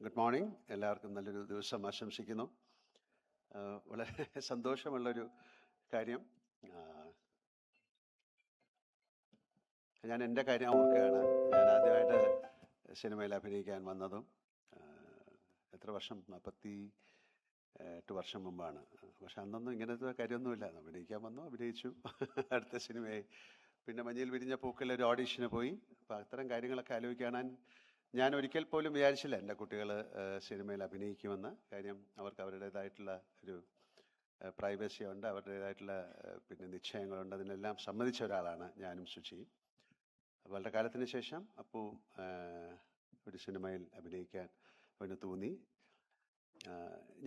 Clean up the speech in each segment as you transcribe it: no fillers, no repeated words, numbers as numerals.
Good morning. എല്ലാവർക്കും നല്ലൊരു ദിവസം ആശംസിക്കുന്നു. വളരെ സന്തോഷമുള്ളൊരു കാര്യം. ഞാൻ എൻ്റെ കാര്യം ഓർക്കുകയാണ്. ഞാൻ ആദ്യമായിട്ട് സിനിമയിൽ അഭിനയിക്കാൻ വന്നതും എത്ര വർഷം, 48 വർഷം മുമ്പാണ്. പക്ഷെ അന്നൊന്നും ഇങ്ങനത്തെ കാര്യമൊന്നുമില്ല. അഭിനയിക്കാൻ വന്നു, അഭിനയിച്ചു, അടുത്ത സിനിമയായി. പിന്നെ മഞ്ഞയിൽ വിരിഞ്ഞ പൂക്കളിൽ ഒരു ഓഡീഷന് പോയി. അപ്പോൾ അത്തരം കാര്യങ്ങളൊക്കെ ആലോചിക്കാൻ ഞാൻ ഒരിക്കൽ പോലും വിചാരിച്ചില്ല എൻ്റെ കുട്ടികൾ സിനിമയിൽ അഭിനയിക്കുമെന്ന്. കാര്യം അവർക്ക് അവരുടേതായിട്ടുള്ള ഒരു പ്രൈവസി ഉണ്ട്, അവരുടേതായിട്ടുള്ള പിന്നെ നിശ്ചയങ്ങളുണ്ട്. അതിനെല്ലാം സമ്മതിച്ച ഒരാളാണ് ഞാനും ശുചിയും. വളരെ കാലത്തിന് ശേഷം അപ്പു ഒരു സിനിമയിൽ അഭിനയിക്കാൻ അവന് തോന്നി.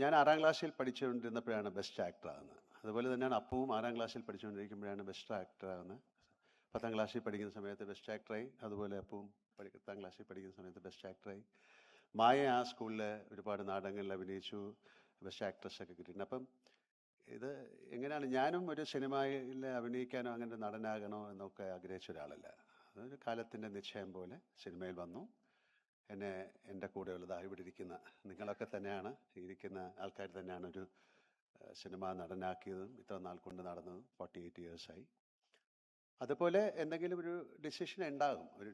ഞാൻ 6ാം ക്ലാസ്സിൽ പഠിച്ചുകൊണ്ടിരുന്നപ്പോഴാണ് ബെസ്റ്റ് ആക്ടർ ആകുന്നത്. അതുപോലെ തന്നെയാണ് അപ്പുവും 6ാം ക്ലാസ്സിൽ പഠിച്ചുകൊണ്ടിരിക്കുമ്പോഴാണ് ബെസ്റ്റ് ആക്ടർ ആകുന്നത്. 10ാം ക്ലാസ്സിൽ പഠിക്കുന്ന സമയത്ത് ബെസ്റ്റ് ആക്ടറായി. അതുപോലെ അപ്പുവും 10ാം ക്ലാസ്സിൽ പഠിക്കുന്ന സമയത്ത് ബെസ്റ്റ് ആക്ടറായി. മായ ആ സ്കൂളിൽ ഒരുപാട് നാടകങ്ങളിൽ അഭിനയിച്ചു, ബെസ്റ്റ് ആക്ട്രസ്സൊക്കെ കിട്ടിയിട്ടുണ്ട്. അപ്പം ഇത് എങ്ങനെയാണ്, ഞാനും ഒരു സിനിമയിൽ അഭിനയിക്കാനോ അങ്ങനെ നടനാകണോ എന്നൊക്കെ ആഗ്രഹിച്ച ഒരാളല്ല. അതൊരു കാലത്തിൻ്റെ നിശ്ചയം പോലെ സിനിമയിൽ വന്നു. എന്നെ എൻ്റെ കൂടെയുള്ളത് ഇവിടെ ഇരിക്കുന്ന നിങ്ങളൊക്കെ തന്നെയാണ്, ഇരിക്കുന്ന ആൾക്കാർ തന്നെയാണ് ഒരു സിനിമ നടനാക്കിയതും ഇത്ര നാൾ കൊണ്ട് നടന്നതും. 48 ഇയേഴ്സായി. അതുപോലെ എന്തെങ്കിലും ഒരു ഡിസിഷൻ ഉണ്ടാകും, ഒരു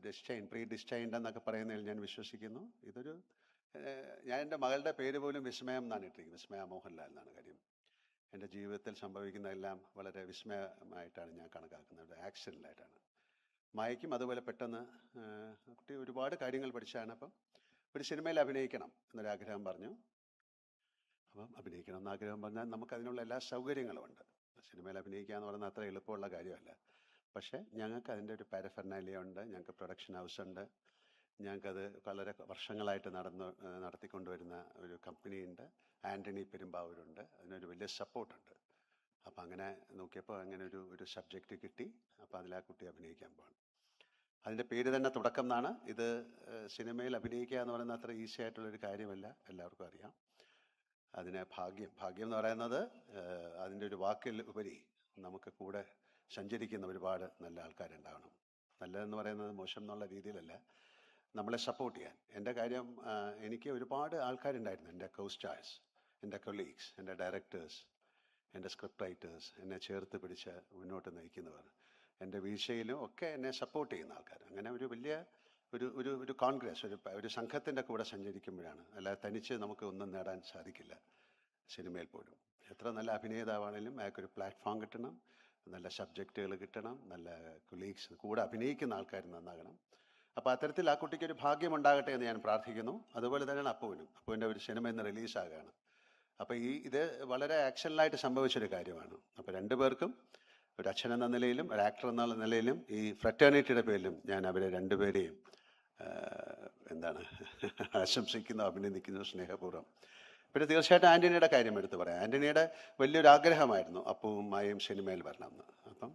പ്രീ ഡിസ്റ്റൈൻഡ് എന്നൊക്കെ പറയുന്നതിൽ ഞാൻ വിശ്വസിക്കുന്നു. ഞാൻ എൻ്റെ മകളുടെ പേര് പോലും വിസ്മയം എന്നാണ് ഇട്ടിരിക്കുന്നത്. വിസ്മയ മോഹൻലാൽ എന്നാണ്. കാര്യം എൻ്റെ ജീവിതത്തിൽ സംഭവിക്കുന്നതെല്ലാം വളരെ വിസ്മയമായിട്ടാണ് ഞാൻ കണക്കാക്കുന്നത്, ഒരു ആക്സിഡൻ്റായിട്ടാണ്. മായയ്ക്കും അതുപോലെ പെട്ടെന്ന് കുട്ടി ഒരുപാട് കാര്യങ്ങൾ പഠിച്ചാണ്. അപ്പം ഒരു സിനിമയിൽ അഭിനയിക്കണം എന്നൊരാഗ്രഹം പറഞ്ഞു. അപ്പം അഭിനയിക്കണം എന്നാഗ്രഹം പറഞ്ഞാൽ നമുക്കതിനുള്ള എല്ലാ സൗകര്യങ്ങളും ഉണ്ട്. സിനിമയിൽ അഭിനയിക്കുക എന്ന് പറയുന്നത് അത്ര എളുപ്പമുള്ള കാര്യമല്ല. പക്ഷേ ഞങ്ങൾക്ക് അതിൻ്റെ ഒരു പാരഫെർനാലിയ ഉണ്ട്, ഞങ്ങൾക്ക് പ്രൊഡക്ഷൻ ഹൗസ് ഉണ്ട്, ഞങ്ങൾക്കത് വളരെ വർഷങ്ങളായിട്ട് നടത്തിക്കൊണ്ടുവരുന്ന ഒരു കമ്പനിയുണ്ട്, ആൻ്റണി പെരുമ്പാവൂരുണ്ട്. അതിനൊരു വലിയ സപ്പോർട്ടുണ്ട്. അപ്പം അങ്ങനെ നോക്കിയപ്പോൾ അങ്ങനെ ഒരു സബ്ജക്റ്റ് കിട്ടി. അപ്പോൾ അതിലാ കുട്ടി അഭിനയിക്കാൻ പോകണം. അതിൻ്റെ പേര് തന്നെ തുടക്കം എന്നാണ്. ഇത് സിനിമയിൽ അഭിനയിക്കുക എന്ന് പറയുന്നത് അത്ര ഈസി ആയിട്ടുള്ളൊരു കാര്യമല്ല, എല്ലാവർക്കും അറിയാം. അതിന് ഭാഗ്യം എന്ന് പറയുന്നത് അതിൻ്റെ ഒരു വാക്കിൽ ഉപരി നമുക്ക് കൂടെ സഞ്ചരിക്കുന്ന ഒരുപാട് നല്ല ആൾക്കാരുണ്ടാവണം. നല്ലതെന്ന് പറയുന്നത് മോശം എന്നുള്ള രീതിയിലല്ല, നമ്മളെ സപ്പോർട്ട് ചെയ്യാൻ. എൻ്റെ കാര്യം, എനിക്ക് ഒരുപാട് ആൾക്കാരുണ്ടായിരുന്നു, എൻ്റെ കോസ്റ്റാഴ്സ്, എൻ്റെ കൊളീഗ്സ്, എൻ്റെ ഡയറക്ടേഴ്സ്, എൻ്റെ സ്ക്രിപ്റ്റ് റൈറ്റേഴ്സ്, എന്നെ ചേർത്ത് പിടിച്ച് മുന്നോട്ട് നയിക്കുന്നവർ, എൻ്റെ വീഴ്ചയിലും ഒക്കെ എന്നെ സപ്പോർട്ട് ചെയ്യുന്ന ആൾക്കാർ. അങ്ങനെ ഒരു വലിയ ഒരു കോൺഗ്രസ്, ഒരു സംഘത്തിൻ്റെ കൂടെ സഞ്ചരിക്കുമ്പോഴാണ്. അല്ലാതെ തനിച്ച് നമുക്ക് ഒന്നും നേടാൻ സാധിക്കില്ല. സിനിമയിൽ പോലും എത്ര നല്ല അഭിനേതാവാണെങ്കിലും അയാൾക്കൊരു പ്ലാറ്റ്ഫോം കിട്ടണം, നല്ല സബ്ജക്റ്റുകൾ കിട്ടണം, നല്ല കൊളീഗ്സ്, കൂടെ അഭിനയിക്കുന്ന ആൾക്കാർ നന്നാകണം. അപ്പോൾ അത്തരത്തിൽ ആ കുട്ടിക്കൊരു ഭാഗ്യമുണ്ടാകട്ടെ എന്ന് ഞാൻ പ്രാർത്ഥിക്കുന്നു. അതുപോലെ തന്നെയാണ് അപ്പുവിൻ്റെ ഒരു സിനിമ ഇന്ന് റിലീസാകുകയാണ്. അപ്പോൾ ഇത് വളരെ ആക്ഷനിലായിട്ട് സംഭവിച്ചൊരു കാര്യമാണ്. അപ്പോൾ രണ്ടുപേർക്കും, ഒരു അച്ഛൻ എന്ന നിലയിലും ഒരു ആക്ടർ എന്ന നിലയിലും ഈ ഫ്രറ്റേണിറ്റിയുടെ പേരിലും ഞാൻ അവരെ രണ്ടുപേരെയും ആശംസിക്കുന്നു, അഭിനന്ദിക്കുന്നു സ്നേഹപൂർവ്വം. പിന്നെ തീർച്ചയായിട്ടും ആൻ്റണിയുടെ കാര്യം എടുത്ത് പറയാം. ആൻ്റണിയുടെ വലിയൊരു ആഗ്രഹമായിരുന്നു അപ്പുവും മായയും സിനിമയിൽ വരണമെന്ന്. അപ്പം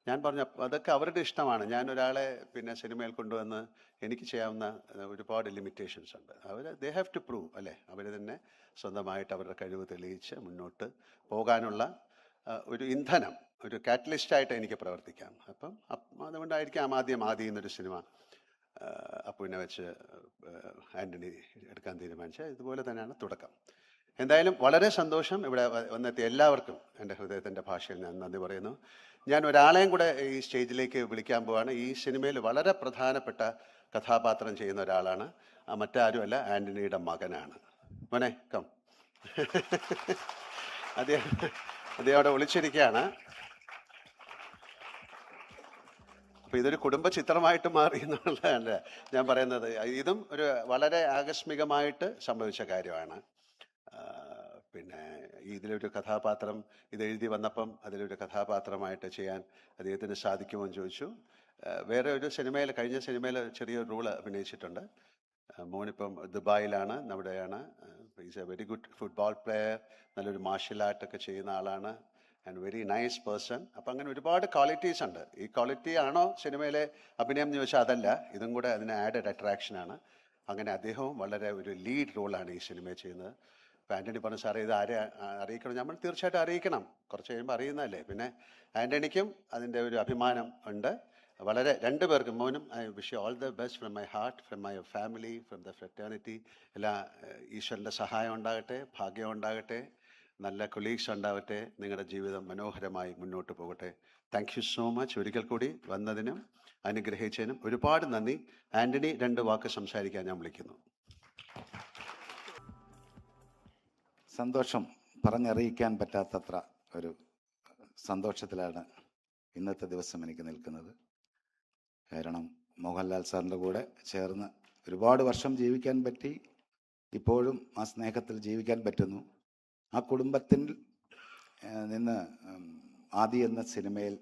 ഞാൻ പറഞ്ഞു അതൊക്കെ അവരുടെ ഇഷ്ടമാണ്. ഞാൻ ഒരാളെ പിന്നെ സിനിമയിൽ കൊണ്ടുവന്ന് എനിക്ക് ചെയ്യാവുന്ന ഒരുപാട് ലിമിറ്റേഷൻസ് ഉണ്ട്. ദേ ഹാവ് ടു പ്രൂവ്, അല്ലേ? അവർ തന്നെ സ്വന്തമായിട്ട് അവരുടെ കഴിവ് തെളിയിച്ച് മുന്നോട്ട് പോകാനുള്ള ഒരു ഇന്ധനം, ഒരു കാറ്റലിസ്റ്റായിട്ട് എനിക്ക് പ്രവർത്തിക്കാം. അപ്പം അതുകൊണ്ടായിരിക്കാം ആദ്യം എന്നൊരു സിനിമ അപ്പുവിനെ വെച്ച് ആൻ്റണി എടുക്കാൻ തീരുമാനിച്ചത്. ഇതുപോലെ തന്നെയാണ് തുടക്കം. എന്തായാലും വളരെ സന്തോഷം. ഇവിടെ വന്നെത്തിയ എല്ലാവർക്കും എൻ്റെ ഹൃദയത്തിൻ്റെ ഭാഷയിൽ ഞാൻ നന്ദി പറയുന്നു. ഞാൻ ഒരാളെയും കൂടെ ഈ സ്റ്റേജിലേക്ക് വിളിക്കാൻ പോവാണ്. ഈ സിനിമയിൽ വളരെ പ്രധാനപ്പെട്ട കഥാപാത്രം ചെയ്യുന്ന ഒരാളാണ്. മറ്റാരുമല്ല, ആൻ്റണിയുടെ മകനാണ്. മോനെ കം. അദ്ദേഹം അവിടെ വിളിച്ചിരിക്കുകയാണ്. അപ്പോൾ ഇതൊരു കുടുംബ ചിത്രമായിട്ട് മാറി എന്നുള്ളതല്ല ഞാൻ പറയുന്നത്. ഇതും ഒരു വളരെ ആകസ്മികമായിട്ട് സംഭവിച്ച കാര്യമാണ്. പിന്നെ ഇതിലൊരു കഥാപാത്രം ഇത് എഴുതി വന്നപ്പം അതിലൊരു കഥാപാത്രമായിട്ട് ചെയ്യാൻ അദ്ദേഹത്തിന് സാധിക്കുമോ എന്ന് ചോദിച്ചു. വേറെ ഒരു സിനിമയിൽ, കഴിഞ്ഞ സിനിമയിൽ ചെറിയൊരു റോള് അഭിനയിച്ചിട്ടുണ്ട്. മോനിപ്പം ദുബായിലാണ്, അവിടെയാണ്. Is A very good football player, നല്ലൊരു മാർഷ്യൽ ആർട്ടൊക്കെ ചെയ്യുന്ന ആളാണ്, ആൻഡ് വെരി നൈസ് പേഴ്സൺ. അപ്പം അങ്ങനെ ഒരുപാട് ക്വാളിറ്റീസ് ഉണ്ട്. ഈ ക്വാളിറ്റി ആണോ സിനിമയിലെ അഭിനയം എന്ന് ചോദിച്ചാൽ അതല്ല, ഇതും കൂടെ അതിന് ആഡഡ് അട്രാക്ഷനാണ്. അങ്ങനെ അദ്ദേഹവും വളരെ ഒരു ലീഡ് റോളാണ് ഈ സിനിമയിൽ ചെയ്യുന്നത്. അപ്പോൾ ആൻ്റണി പറഞ്ഞു, സാറേ ഇത് ആരെ അറിയിക്കണം? നമ്മൾ തീർച്ചയായിട്ടും അറിയിക്കണം, കുറച്ച് കഴിയുമ്പോൾ അറിയുന്നതല്ലേ. പിന്നെ ആൻ്റണിക്കും അതിൻ്റെ ഒരു അഭിമാനം ഉണ്ട്. വളരെ രണ്ടുപേർക്കും മോനും I wish you all the best from my heart, from my family, from the fraternity. എല്ലാ ഈശ്വരൻ്റെ സഹായം ഉണ്ടാകട്ടെ, ഭാഗ്യം ഉണ്ടാകട്ടെ, നല്ല കൊളീഗ്സ് ഉണ്ടാവട്ടെ, നിങ്ങളുടെ ജീവിതം മനോഹരമായി മുന്നോട്ട് പോകട്ടെ. Thank you so much. ഒരിക്കൽ കൂടി വന്നതിനും അനുഗ്രഹിച്ചതിനും ഒരുപാട് നന്ദി. ആൻ്റണി 2 വാക്ക് സംസാരിക്കാൻ ഞാൻ വിളിക്കുന്നു. സന്തോഷം പറഞ്ഞറിയിക്കാൻ പറ്റാത്തത്ര ഒരു സന്തോഷത്തിലാണ് ഇന്നത്തെ ദിവസം എനിക്ക് നിൽക്കുന്നത്. കാരണം മോഹൻലാൽ സാറിൻ്റെ കൂടെ ചേർന്ന് ഒരുപാട് വർഷം ജീവിക്കാൻ പറ്റി. ഇപ്പോഴും ആ സ്നേഹത്തിൽ ജീവിക്കാൻ പറ്റുന്നു. ആ കുടുംബത്തിൽ നിന്ന് ആദി എന്ന സിനിമയിൽ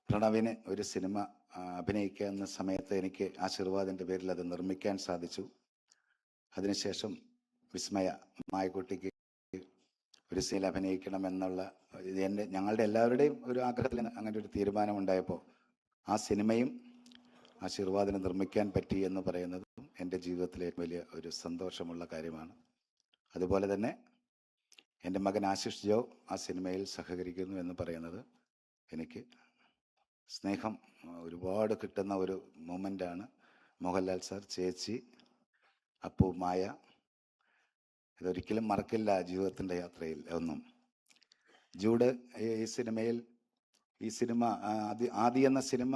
പ്രണവിന് ഒരു സിനിമ അഭിനയിക്കുന്ന സമയത്ത് എനിക്ക് ആശീർവാദിൻ്റെ പേരിൽ അത് നിർമ്മിക്കാൻ സാധിച്ചു. അതിനുശേഷം വിസ്മയ മായക്കുട്ടിക്ക് ഒരു സീനിൽ അഭിനയിക്കണമെന്നുള്ള ഞങ്ങളുടെ എല്ലാവരുടെയും ഒരു ആഗ്രഹത്തിൽ അങ്ങനെ ഒരു തീരുമാനമുണ്ടായപ്പോൾ ആ സിനിമയും ആശീർവാദിനെ നിർമ്മിക്കാൻ പറ്റി എന്ന് പറയുന്നതും എൻ്റെ ജീവിതത്തിലെ ഏറ്റവും വലിയ ഒരു സന്തോഷമുള്ള കാര്യമാണ്. അതുപോലെ തന്നെ എൻ്റെ മകൻ ആശിഷ് ജോ ആ സിനിമയിൽ സഹകരിക്കുന്നു എന്ന് പറയുന്നത് എനിക്ക് സ്നേഹം ഒരുപാട് കിട്ടുന്ന ഒരു മൊമെൻ്റാണ്. മോഹൻലാൽ സാർ, ചേച്ചി, അപ്പു, മായ, ഇതൊരിക്കലും മറക്കില്ല ജീവിതത്തിൻ്റെ യാത്രയിൽ ഒന്നും. ജൂഡ് ഈ സിനിമ ആദി എന്ന സിനിമ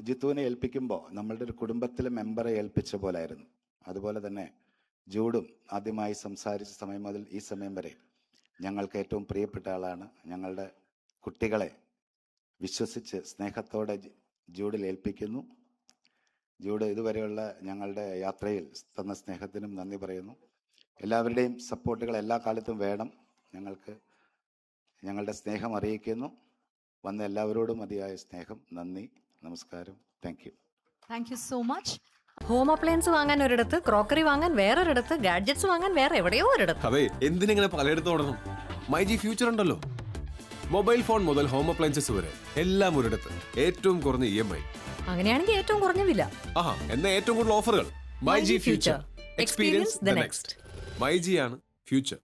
ജിത്തുവിനെ ഏൽപ്പിക്കുമ്പോൾ നമ്മളുടെ ഒരു കുടുംബത്തിലെ മെമ്പറെ ഏൽപ്പിച്ച പോലായിരുന്നു. അതുപോലെ തന്നെ ജൂഡും ആദ്യമായി സംസാരിച്ച സമയം മുതൽ ഈ സമയം വരെ ഞങ്ങൾക്ക് ഏറ്റവും പ്രിയപ്പെട്ട ആളാണ്. ഞങ്ങളുടെ കുട്ടികളെ വിശ്വസിച്ച് സ്നേഹത്തോടെ ജൂഡിൽ ഏൽപ്പിക്കുന്നു. ജൂഡ് ഇതുവരെയുള്ള ഞങ്ങളുടെ യാത്രയിൽ തന്ന സ്നേഹത്തിനും നന്ദി പറയുന്നു. എല്ലാവരുടെയും സപ്പോർട്ടുകൾ എല്ലാ കാലത്തും വേണം. ഞങ്ങളുടെ സ്നേഹം അറിയിക്കുന്നു. വന്ന എല്ലാവരോടും മതിയായ സ്നേഹം. നന്ദി, നമസ്കാരം. Thank you. Thank you so much. Home appliance വാങ്ങാൻ ഒരിടത്ത്, ക്രോക്കറി വാങ്ങാൻ വേറൊരിടത്ത്, ഗാഡ്ജറ്റ്സ് വാങ്ങാൻ വേറെ എവിടെയോ ഒരിടത്ത്. അതെ, എന്തിനെങ്ങനെ പലയിടത്ത് ഓടണം? മൈ ജി ഫ്യൂച്ചർ ഉണ്ടല്ലോ. മൊബൈൽ ഫോൺ മുതൽ ഹോം അപ്ലയൻസസ് വരെ എല്ലാം ഒരിടത്ത്. ഏറ്റവും കുറഞ്ഞ EMI. അങ്ങനെയാണെങ്കിൽ ഏറ്റവും കുറഞ്ഞ വില. ആഹാ, എന്നാ ഏറ്റവും കൂടുതൽ ഓഫറുകൾ. My G future. Experience the next. My G ആണ് ഫ്യൂച്ചർ.